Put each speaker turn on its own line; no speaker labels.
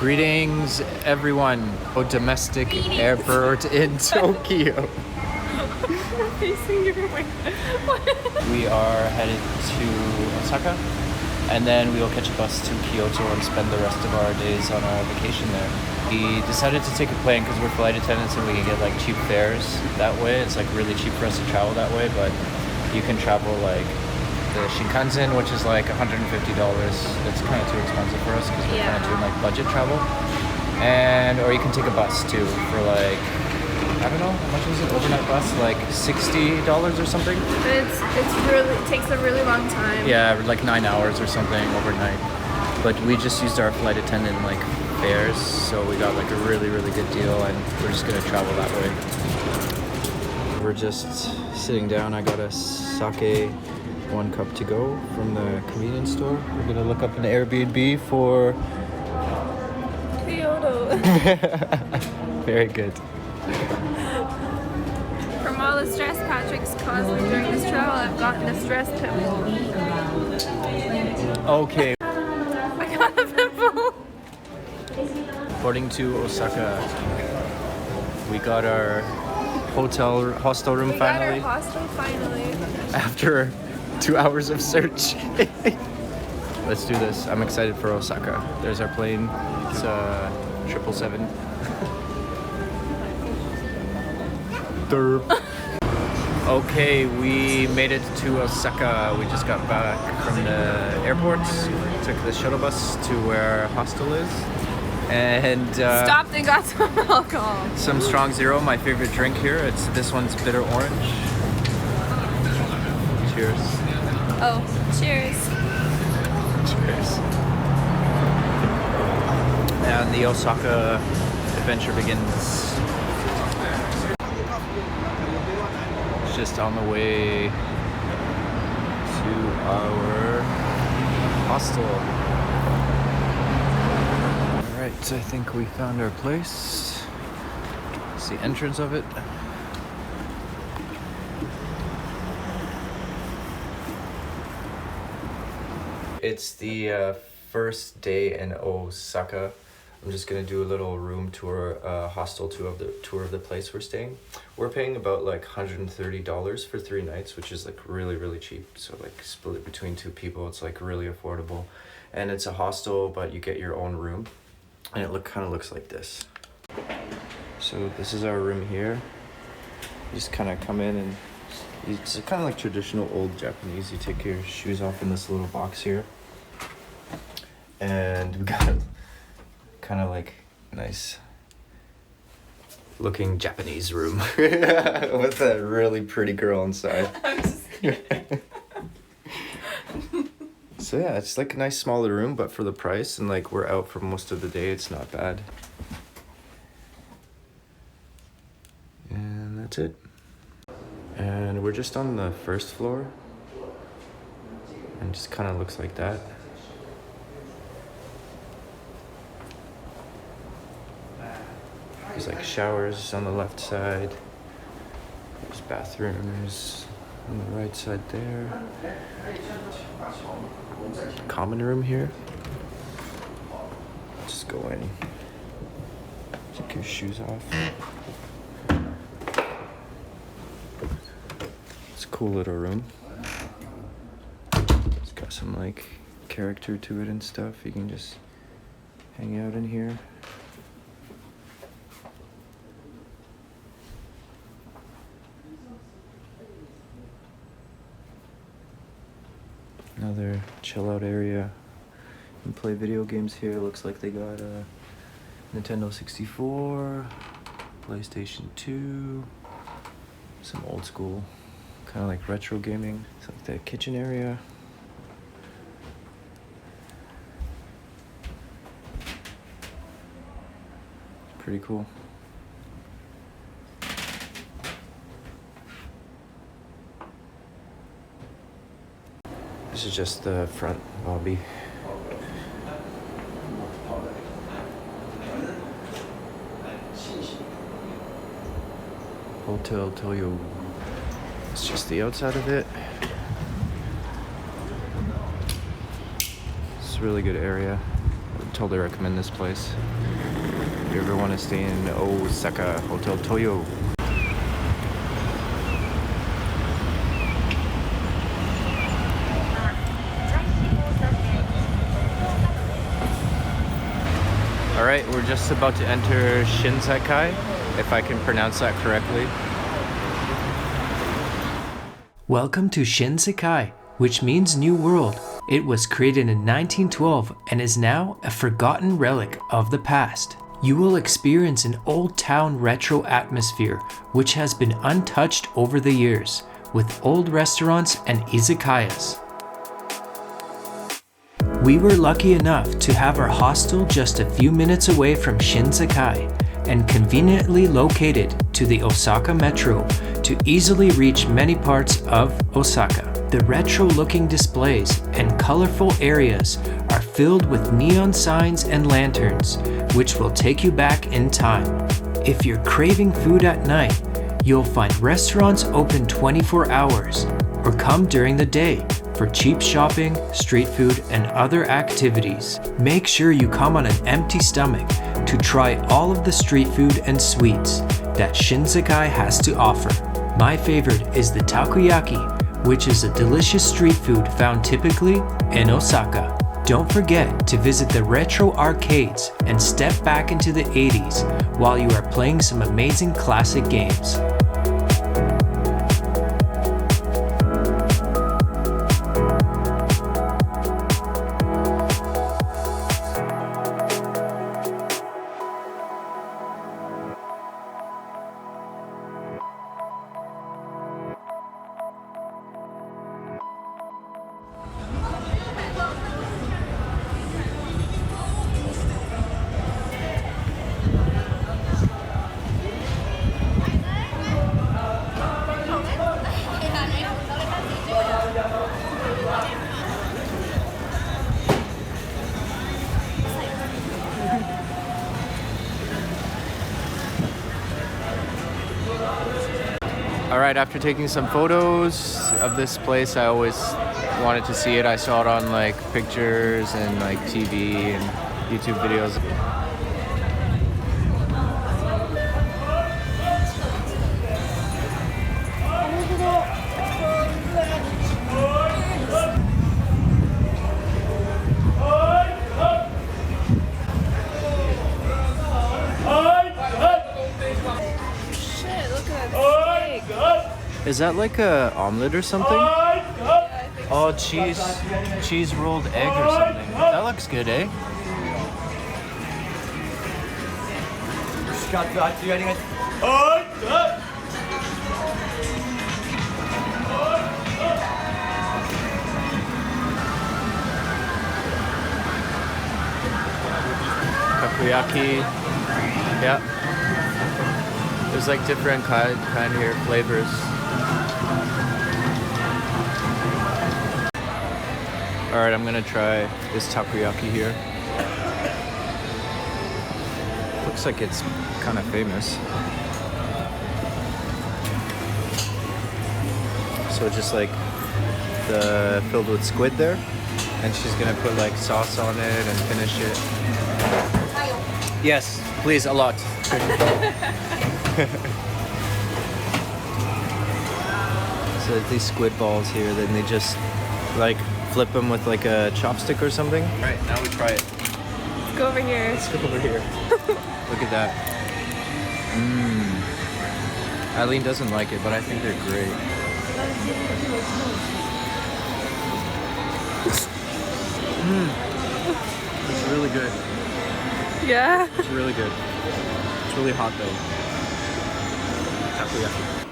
Greetings, everyone. Domestic airport in Tokyo.
Facing your way.
We are headed to Osaka, and then we will catch a bus to Kyoto and spend the rest of our days on our vacation there. We decided to take a plane because we're flight attendants and we can get like cheap fares that way. It's like really cheap for us to travel that way, but you can travel like the Shinkansen, which is like $150. It's kind of too expensive for us because we're kind of doing like budget travel. And or you can take a bus too for like, I don't know, how much was it? Overnight bus, like $60 or something.
But it takes a really long time.
Yeah, like 9 hours or something overnight. But we just used our flight attendant like fares, so we got like a really good deal, and we're just gonna travel that way. We're just sitting down. I got a sake 1 cup to go from the convenience store. We're gonna look up an Airbnb for
Kyoto.
Very good.
From all the stress Patrick's caused me during this travel, I've gotten a stress pimple.
Okay.
I got a pimple.
According to Osaka, we got our hostel room finally.
We got our hostel finally.
After 2 hours of search. Let's do this. I'm excited for Osaka. There's our plane. It's 777. Derp. Okay, we made it to Osaka. We just got back from the airport. Took the shuttle bus to where our hostel is. And
stopped and got some alcohol.
Some strong zero, my favorite drink here. This one's bitter orange. Cheers.
Oh, cheers.
Cheers. And the Osaka adventure begins. It's just on the way to our hostel. Alright, I think we found our place. It's the entrance of it. It's the first day in Osaka. I'm just gonna do a little room tour, hostel tour of the place we're staying. We're paying about like $130 for 3 nights, which is like really cheap. So like split it between 2 people, it's like really affordable. And it's a hostel, but you get your own room, and it kind of looks like this. So this is our room here. You just kind of come in and it's kind of like traditional old Japanese. You take your shoes off in this little box here. And we got a kind of like nice looking Japanese room with a really pretty girl inside.
I'm just kidding.
So yeah, it's like a nice smaller room, but for the price, and like we're out for most of the day, it's not bad. And that's it. And we're just on the first floor, and just kind of looks like that. There's like showers on the left side. There's bathrooms on the right side there. Common room here. Just go in. Take your shoes off. It's a cool little room. It's got some like character to it and stuff. You can just hang out in here. Another chill out area. You can play video games here. Looks like they got a Nintendo 64, PlayStation 2, some old school, kind of like retro gaming. It's like the kitchen area. Pretty cool. This is just the front lobby. Hotel Toyo. It's just the outside of it. It's a really good area. totally recommend this place. If you ever want to stay in Osaka, Hotel Toyo. Alright, we're just about to enter Shinsekai, if I can pronounce that correctly.
Welcome to Shinsekai, which means New World. It was created in 1912 and is now a forgotten relic of the past. You will experience an old town retro atmosphere which has been untouched over the years, with old restaurants and izakayas. We were lucky enough to have our hostel just a few minutes away from Shinsekai and conveniently located to the Osaka Metro to easily reach many parts of Osaka. The retro-looking displays and colorful areas are filled with neon signs and lanterns, which will take you back in time. If you're craving food at night, you'll find restaurants open 24 hours, or come during the day for cheap shopping, street food, and other activities. Make sure you come on an empty stomach to try all of the street food and sweets that Shinsekai has to offer. My favorite is the takoyaki, which is a delicious street food found typically in Osaka. Don't forget to visit the retro arcades and step back into the 80s while you are playing some amazing classic games.
Alright, after taking some photos of this place, I always wanted to see it. I saw it on like pictures and like TV and YouTube videos. Is that like a omelet or something? Oh, cheese rolled egg or something. That looks good, eh? Takoyaki. Yeah. There's like different kind here, flavors. Alright, I'm gonna try this takoyaki here. Looks like it's kind of famous. So just like the filled with squid there, and she's gonna put like sauce on it and finish it. Yes, please, a lot. So these squid balls here, then they just like flip them with like a chopstick or something. All right, now we try it.
Let's go over here.
Let's go over here. Look at that. Eileen doesn't like it, but I think they're great. It's really good.
Yeah?
It's really good. It's really hot though. Takoyaki.